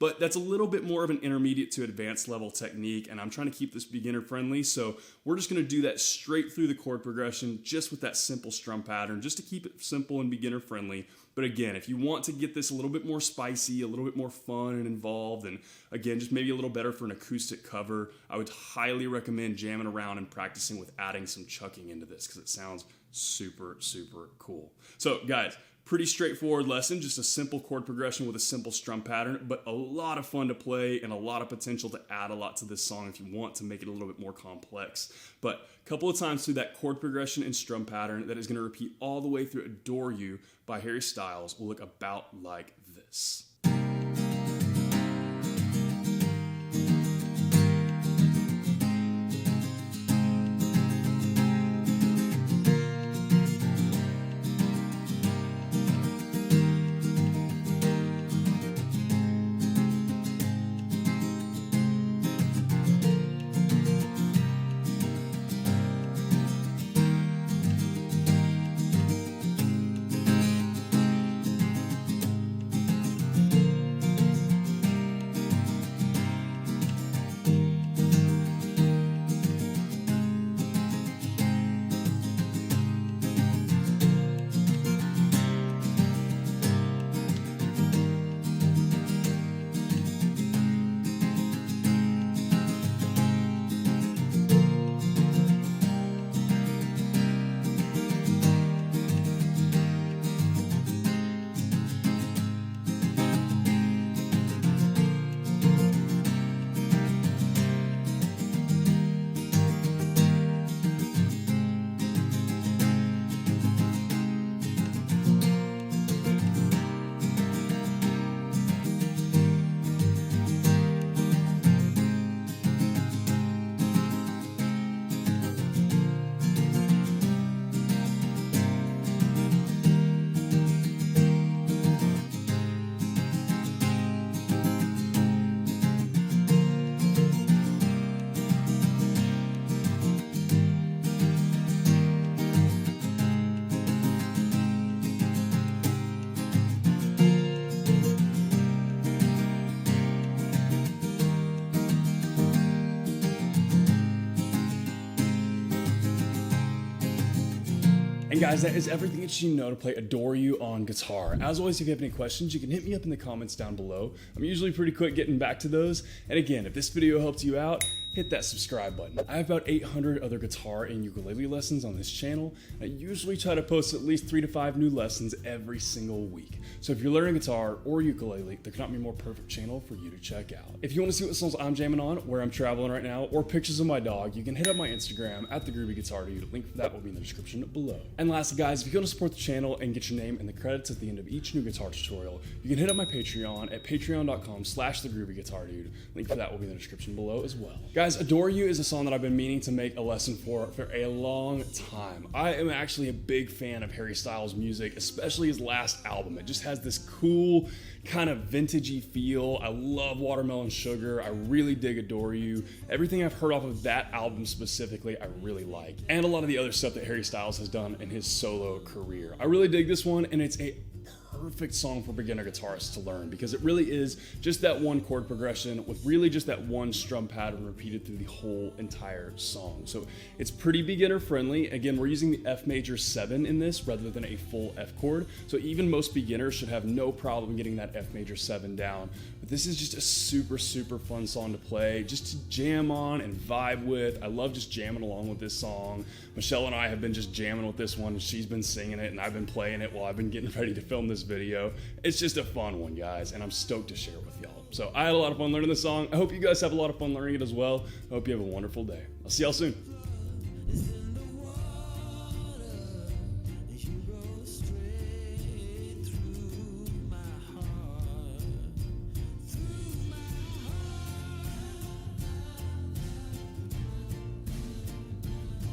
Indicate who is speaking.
Speaker 1: but that's a little bit more of an intermediate to advanced level technique, and I'm trying to keep this beginner friendly, so we're just going to do that straight through the chord progression just with that simple strum pattern, just to keep it simple and beginner friendly. But again, if you want to get this a little bit more spicy, a little bit more fun and involved, and again, just maybe a little better for an acoustic cover, I would highly recommend jamming around and practicing with adding some chucking into this, because it sounds super, super cool. So guys, pretty straightforward lesson, just a simple chord progression with a simple strum pattern, but a lot of fun to play and a lot of potential to add a lot to this song if you want to make it a little bit more complex. But a couple of times through that chord progression and strum pattern that is going to repeat all the way through Adore You by Harry Styles will look about like this. And guys, that is everything that you know to play Adore You on guitar. As always, if you have any questions, you can hit me up in the comments down below. I'm usually pretty quick getting back to those. And again, if this video helped you out, hit that subscribe button. I have about 800 other guitar and ukulele lessons on this channel. I usually try to post at least 3 to 5 new lessons every single week. So if you're learning guitar or ukulele, there cannot be a more perfect channel for you to check out. If you want to see what songs I'm jamming on, where I'm traveling right now, or pictures of my dog, you can hit up my Instagram at @thegroovyguitardude. Link for that will be in the description below. And lastly guys, if you want to support the channel and get your name in the credits at the end of each new guitar tutorial, you can hit up my Patreon at patreon.com/thegroovyguitardude. Link for that will be in the description below as well. Guys, Adore You is a song that I've been meaning to make a lesson for a long time. I am actually a big fan of Harry Styles' music, especially his last album. It just has this cool kind of vintagey feel. I love Watermelon Sugar. I really dig Adore You. Everything I've heard off of that album specifically, I really like. And a lot of the other stuff that Harry Styles has done in his solo career. I really dig this one, and it's a perfect song for beginner guitarists to learn because it really is just that one chord progression with really just that one strum pattern repeated through the whole entire song. So it's pretty beginner friendly. Again, we're using the F major 7 in this rather than a full F chord. So even most beginners should have no problem getting that F major 7 down. But this is just a super, super fun song to play, just to jam on and vibe with. I love just jamming along with this song. Michelle and I have been just jamming with this one. She's been singing it and I've been playing it while I've been getting ready to film this video. It's just a fun one, guys, and I'm stoked to share it with y'all. So I had a lot of fun learning this song. I hope you guys have a lot of fun learning it as well. I hope you have a wonderful day. I'll see y'all soon.